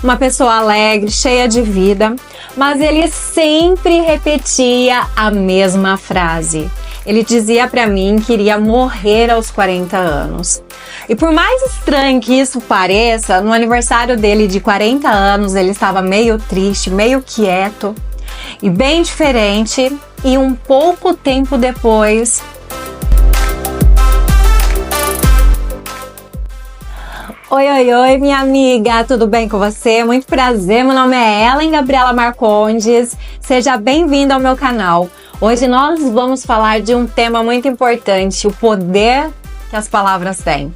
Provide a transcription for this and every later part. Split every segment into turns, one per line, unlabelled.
uma pessoa alegre, cheia de vida, mas ele sempre repetia a mesma frase. Ele dizia para mim que iria morrer aos 40 anos. E por mais estranho que isso pareça, no aniversário dele de 40 anos, ele estava meio triste, meio quieto e bem diferente. E um pouco tempo depois, Oi, minha amiga, tudo bem com você? Muito prazer, meu nome é Ellen Gabriela Marcondes, seja bem-vinda ao meu canal. Hoje nós vamos falar de um tema muito importante, o poder que as palavras têm.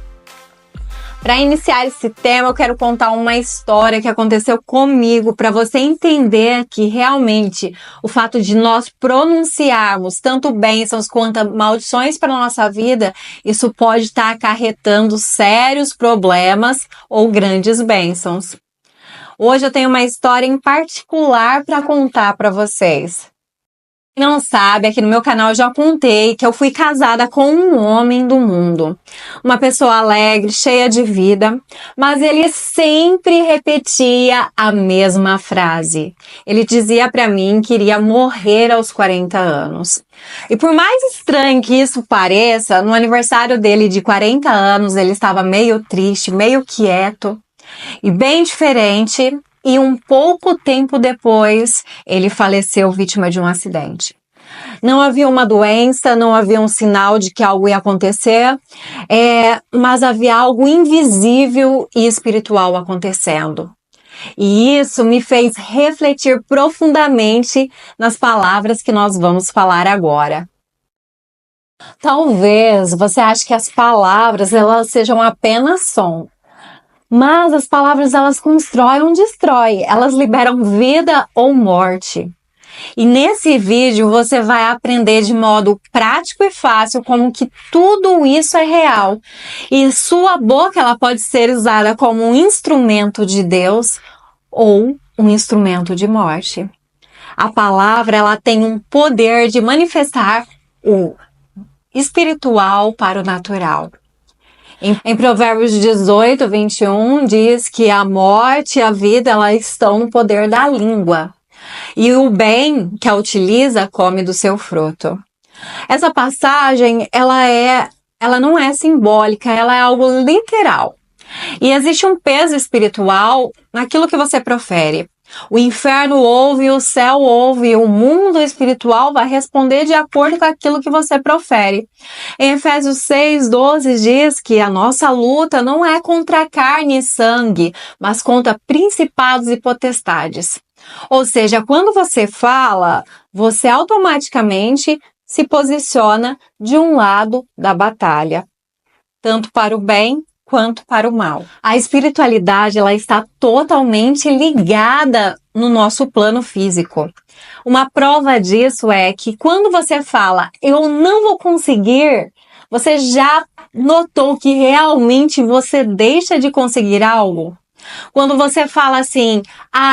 Para iniciar esse tema, eu quero contar uma história que aconteceu comigo para você entender que realmente o fato de nós pronunciarmos tanto bênçãos quanto maldições para a nossa vida, isso pode estar acarretando sérios problemas ou grandes bênçãos. Hoje eu tenho uma história em particular para contar para vocês. Quem não sabe, aqui no meu canal eu já contei que eu fui casada com um homem do mundo. Uma pessoa alegre, cheia de vida, mas ele sempre repetia a mesma frase. Ele dizia para mim que iria morrer aos 40 anos. E por mais estranho que isso pareça, no aniversário dele de 40 anos, ele estava meio triste, meio quieto e bem diferente. E um pouco tempo depois, ele faleceu vítima de um acidente. Não havia uma doença, não havia um sinal de que algo ia acontecer, mas havia algo invisível e espiritual acontecendo. E isso me fez refletir profundamente nas palavras que nós vamos falar agora. Talvez você ache que as palavras elas sejam apenas som. Mas as palavras, elas constroem ou destroem, elas liberam vida ou morte. E nesse vídeo você vai aprender de modo prático e fácil como que tudo isso é real. E sua boca, ela pode ser usada como um instrumento de Deus ou um instrumento de morte. A palavra, ela tem um poder de manifestar o espiritual para o natural. Em Provérbios 18, 21, diz que a morte e a vida elas estão no poder da língua. E o bem que a utiliza come do seu fruto. Essa passagem, ela não é simbólica, ela é algo literal. E existe um peso espiritual naquilo que você profere. O inferno ouve, o céu ouve, o mundo espiritual vai responder de acordo com aquilo que você profere. Em Efésios 6:12 diz que a nossa luta não é contra carne e sangue, mas contra principados e potestades. Ou seja, quando você fala, você automaticamente se posiciona de um lado da batalha, tanto para o bem quanto para o mal. A espiritualidade, ela está totalmente ligada no nosso plano físico. Uma prova disso é que quando você fala, eu não vou conseguir, você já notou que realmente você deixa de conseguir algo? Quando você fala assim,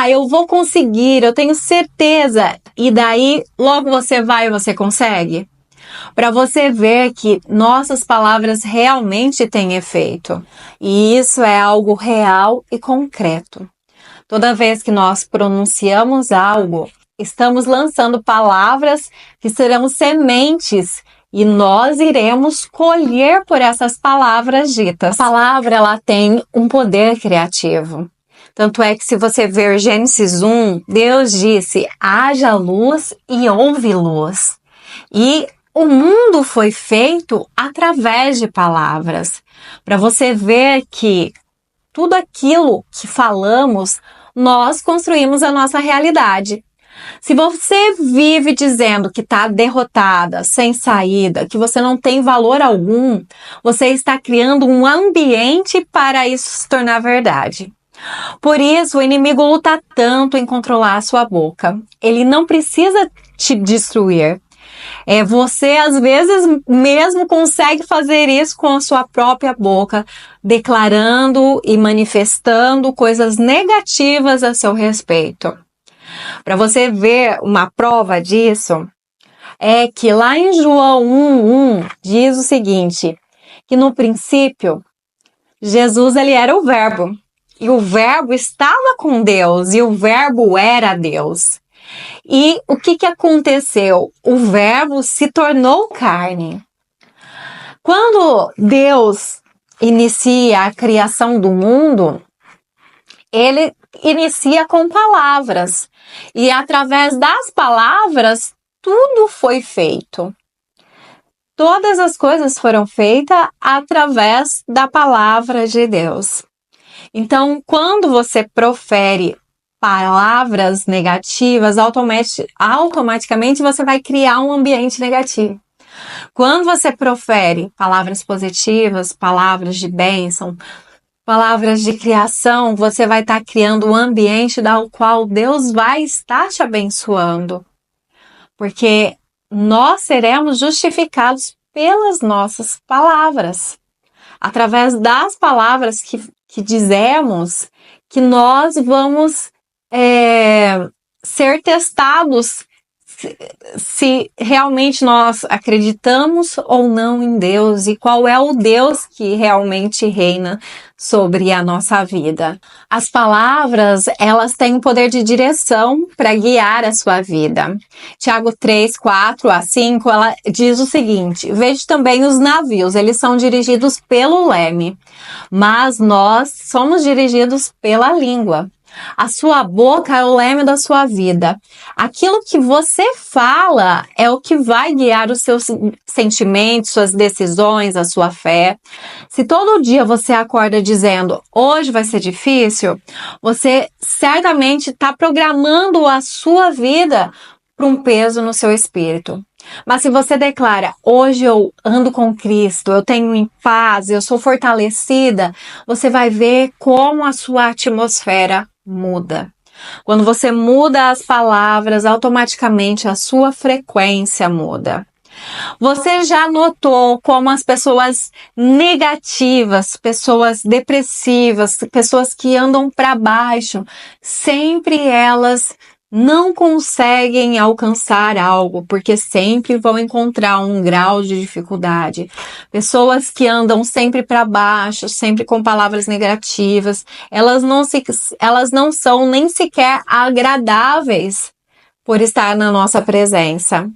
eu vou conseguir, eu tenho certeza, e daí logo você vai e você consegue? Para você ver que nossas palavras realmente têm efeito. E isso é algo real e concreto. Toda vez que nós pronunciamos algo, estamos lançando palavras que serão sementes e nós iremos colher por essas palavras ditas. A palavra, ela tem um poder criativo. Tanto é que se você ver Gênesis 1, Deus disse, haja luz e houve luz. E o mundo foi feito através de palavras. Para você ver que tudo aquilo que falamos, nós construímos a nossa realidade. Se você vive dizendo que está derrotada, sem saída, que você não tem valor algum, você está criando um ambiente para isso se tornar verdade. Por isso, o inimigo luta tanto em controlar a sua boca. Ele não precisa te destruir. Você, às vezes, mesmo consegue fazer isso com a sua própria boca, declarando e manifestando coisas negativas a seu respeito. Para você ver uma prova disso, é que lá em João 1:1 diz o seguinte, que no princípio, Jesus ele era o verbo, e o Verbo estava com Deus, e o Verbo era Deus. E o que aconteceu? O Verbo se tornou carne. Quando Deus inicia a criação do mundo, ele inicia com palavras. E através das palavras, tudo foi feito. Todas as coisas foram feitas através da palavra de Deus. Então, quando você profere palavras negativas, automaticamente você vai criar um ambiente negativo. Quando você profere palavras positivas, palavras de bênção, palavras de criação, você vai estar criando um ambiente do qual Deus vai estar te abençoando. Porque nós seremos justificados pelas nossas palavras. Através das palavras que dizemos, que nós vamos ser testados se realmente nós acreditamos ou não em Deus e qual é o Deus que realmente reina sobre a nossa vida. As palavras, elas têm o poder de direção para guiar a sua vida. Tiago 3, 4 a 5, ela diz o seguinte: veja também os navios, eles são dirigidos pelo leme, mas nós somos dirigidos pela língua. A sua boca é o leme da sua vida. Aquilo que você fala é o que vai guiar os seus sentimentos, suas decisões, a sua fé. Se todo dia você acorda dizendo, hoje vai ser difícil, você certamente está programando a sua vida para um peso no seu espírito. Mas se você declara, hoje eu ando com Cristo, eu tenho em paz, eu sou fortalecida, você vai ver como a sua atmosfera muda. Quando você muda as palavras, automaticamente a sua frequência muda. Você já notou como as pessoas negativas, pessoas depressivas, pessoas que andam para baixo, sempre elas não conseguem alcançar algo, porque sempre vão encontrar um grau de dificuldade. Pessoas que andam sempre para baixo, sempre com palavras negativas, elas não são nem sequer agradáveis por estar na nossa presença.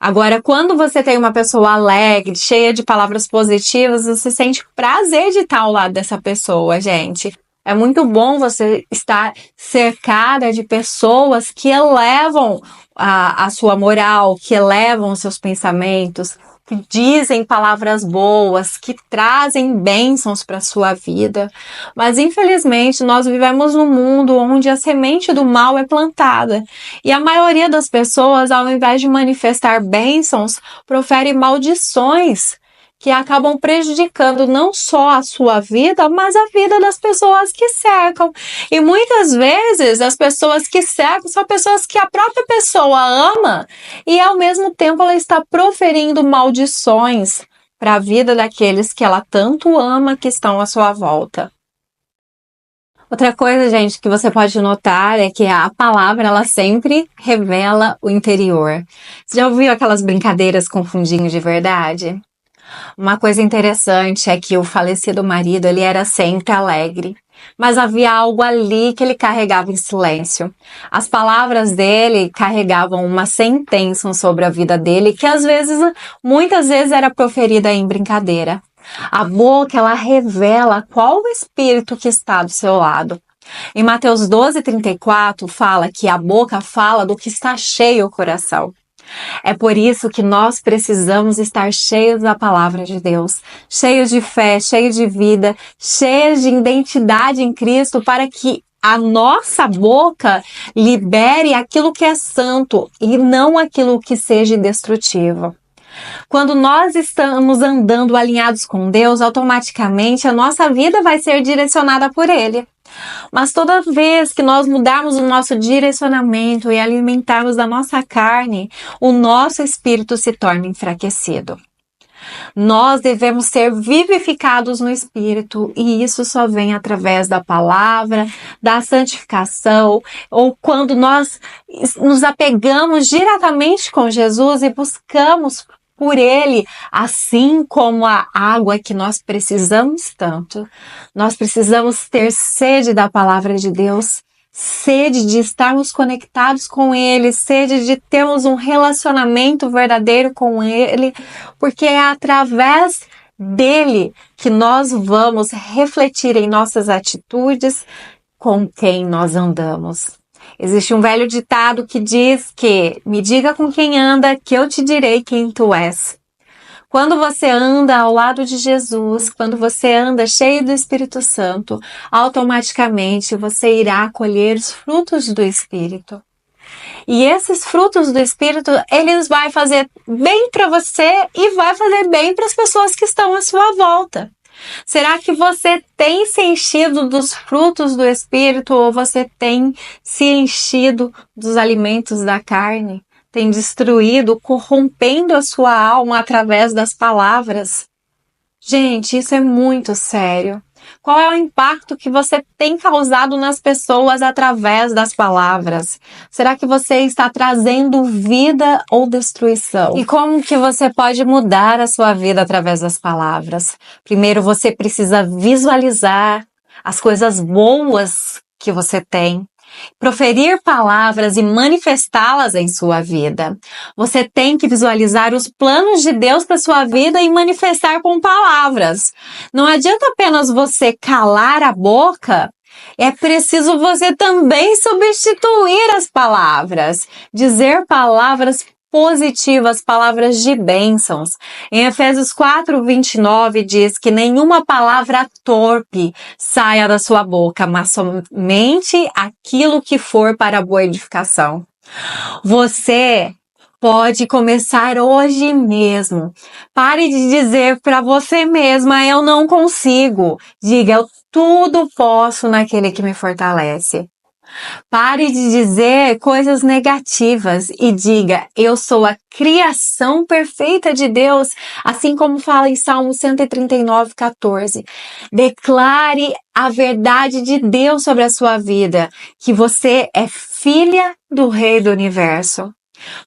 Agora, quando você tem uma pessoa alegre, cheia de palavras positivas, você sente prazer de estar ao lado dessa pessoa, gente. É muito bom você estar cercada de pessoas que elevam a sua moral, que elevam os seus pensamentos, que dizem palavras boas, que trazem bênçãos para a sua vida. Mas, infelizmente, nós vivemos num mundo onde a semente do mal é plantada. E a maioria das pessoas, ao invés de manifestar bênçãos, profere maldições, que acabam prejudicando não só a sua vida, mas a vida das pessoas que cercam. E muitas vezes as pessoas que cercam são pessoas que a própria pessoa ama e ao mesmo tempo ela está proferindo maldições para a vida daqueles que ela tanto ama que estão à sua volta. Outra coisa, gente, que você pode notar é que a palavra, ela sempre revela o interior. Você já ouviu aquelas brincadeiras com fundinho de verdade? Uma coisa interessante é que o falecido marido, ele era sempre alegre, mas havia algo ali que ele carregava em silêncio. As palavras dele carregavam uma sentença sobre a vida dele que muitas vezes era proferida em brincadeira. A boca, ela revela qual o espírito que está do seu lado. Em Mateus 12:34 fala que a boca fala do que está cheio o coração. É por isso que nós precisamos estar cheios da palavra de Deus, cheios de fé, cheios de vida, cheios de identidade em Cristo, para que a nossa boca libere aquilo que é santo e não aquilo que seja destrutivo. Quando nós estamos andando alinhados com Deus, automaticamente a nossa vida vai ser direcionada por Ele. Mas toda vez que nós mudarmos o nosso direcionamento e alimentarmos da nossa carne, o nosso espírito se torna enfraquecido. Nós devemos ser vivificados no espírito e isso só vem através da palavra, da santificação ou quando nós nos apegamos diretamente com Jesus e buscamos por Ele, assim como a água que nós precisamos tanto. Nós precisamos ter sede da palavra de Deus, sede de estarmos conectados com Ele, sede de termos um relacionamento verdadeiro com Ele, porque é através dele que nós vamos refletir em nossas atitudes com quem nós andamos. Existe um velho ditado que diz que me diga com quem anda, que eu te direi quem tu és. Quando você anda ao lado de Jesus, quando você anda cheio do Espírito Santo, automaticamente você irá colher os frutos do Espírito. E esses frutos do Espírito, eles vão fazer bem para você e vai fazer bem para as pessoas que estão à sua volta. Será que você tem se enchido dos frutos do Espírito ou você tem se enchido dos alimentos da carne? Tem destruído, corrompendo a sua alma através das palavras? Gente, isso é muito sério. Qual é o impacto que você tem causado nas pessoas através das palavras? Será que você está trazendo vida ou destruição? E como que você pode mudar a sua vida através das palavras? Primeiro, você precisa visualizar as coisas boas que você tem. Proferir palavras e manifestá-las em sua vida. Você tem que visualizar os planos de Deus para sua vida e manifestar com palavras. Não adianta apenas você calar a boca, é preciso você também substituir as palavras, dizer palavras positivas, palavras de bênçãos. Em Efésios 4:29 diz que nenhuma palavra torpe saia da sua boca, mas somente aquilo que for para a boa edificação. Você pode começar hoje mesmo. Pare de dizer para você mesma, eu não consigo. Diga, eu tudo posso naquele que me fortalece. Pare de dizer coisas negativas e diga, eu sou a criação perfeita de Deus, assim como fala em Salmo 139:14. Declare a verdade de Deus sobre a sua vida, que você é filha do Rei do Universo.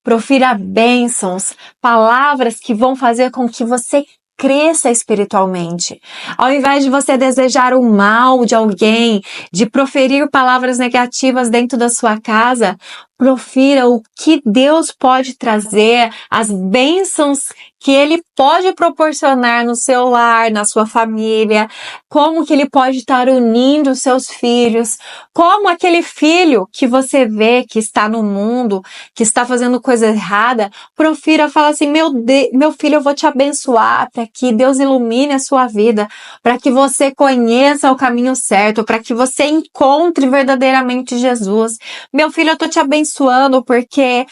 Profira bênçãos, palavras que vão fazer com que você cresça espiritualmente. Ao invés de você desejar o mal de alguém, de proferir palavras negativas dentro da sua casa, profira o que Deus pode trazer, as bênçãos que Ele pode proporcionar no seu lar, na sua família, como que Ele pode estar unindo os seus filhos, como aquele filho que você vê que está no mundo, que está fazendo coisa errada, profira, fala assim, meu filho, eu vou te abençoar para que Deus ilumine a sua vida, para que você conheça o caminho certo, para que você encontre verdadeiramente Jesus. Meu filho, eu tô te abençoando porque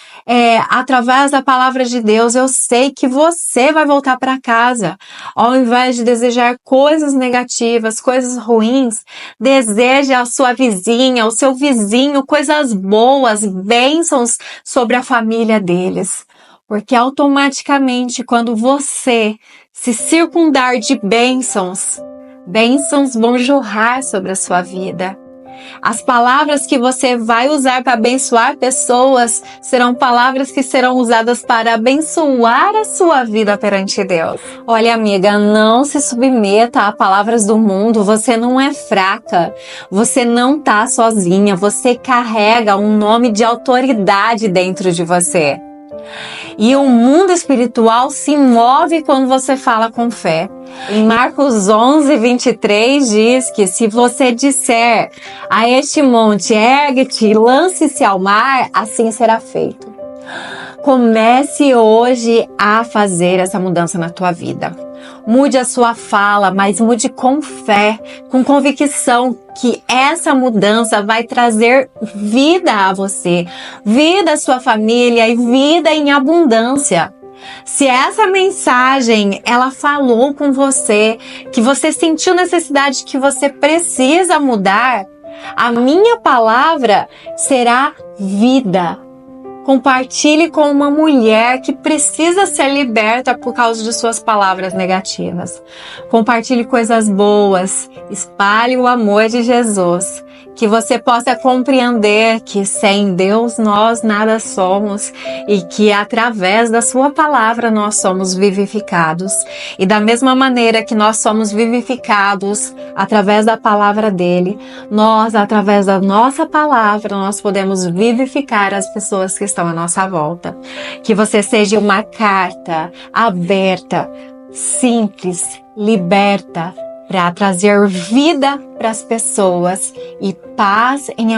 através da palavra de Deus eu sei que você vai voltar para casa. Ao invés de desejar coisas negativas, coisas ruins, deseje a sua vizinha, o seu vizinho, coisas boas, bênçãos sobre a família deles. Porque automaticamente quando você se circundar de bênçãos, bênçãos vão jorrar sobre a sua vida. As palavras que você vai usar para abençoar pessoas serão palavras que serão usadas para abençoar a sua vida perante Deus. Olha, amiga, não se submeta a palavras do mundo. Você não é fraca. Você não tá sozinha. Você carrega um nome de autoridade dentro de você. E o mundo espiritual se move quando você fala com fé. Em Marcos 11:23 diz que se você disser a este monte, ergue-te e lance-se ao mar, assim será feito. Comece hoje a fazer essa mudança na tua vida. Mude a sua fala, mas mude com fé, com convicção que essa mudança vai trazer vida a você, vida à sua família e vida em abundância. Se essa mensagem, ela falou com você, que você sentiu necessidade, que você precisa mudar, a minha palavra será vida. Compartilhe com uma mulher que precisa ser liberta por causa de suas palavras negativas. Compartilhe coisas boas. Espalhe o amor de Jesus. Que você possa compreender que sem Deus nós nada somos e que através da sua palavra nós somos vivificados. E da mesma maneira que nós somos vivificados através da palavra dele, nós, através da nossa palavra, nós podemos vivificar as pessoas que estão à nossa volta. Que você seja uma carta aberta, simples, liberta, para trazer vida para as pessoas e paz em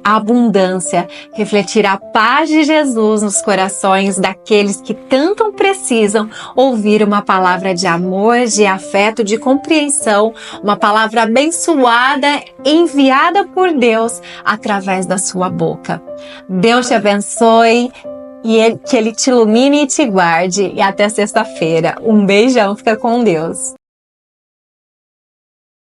abundância, refletir a paz de Jesus nos corações daqueles que tanto precisam ouvir uma palavra de amor, de afeto, de compreensão, uma palavra abençoada, enviada por Deus através da sua boca. Deus te abençoe e que Ele te ilumine e te guarde. E até sexta-feira. Um beijão, fica com Deus.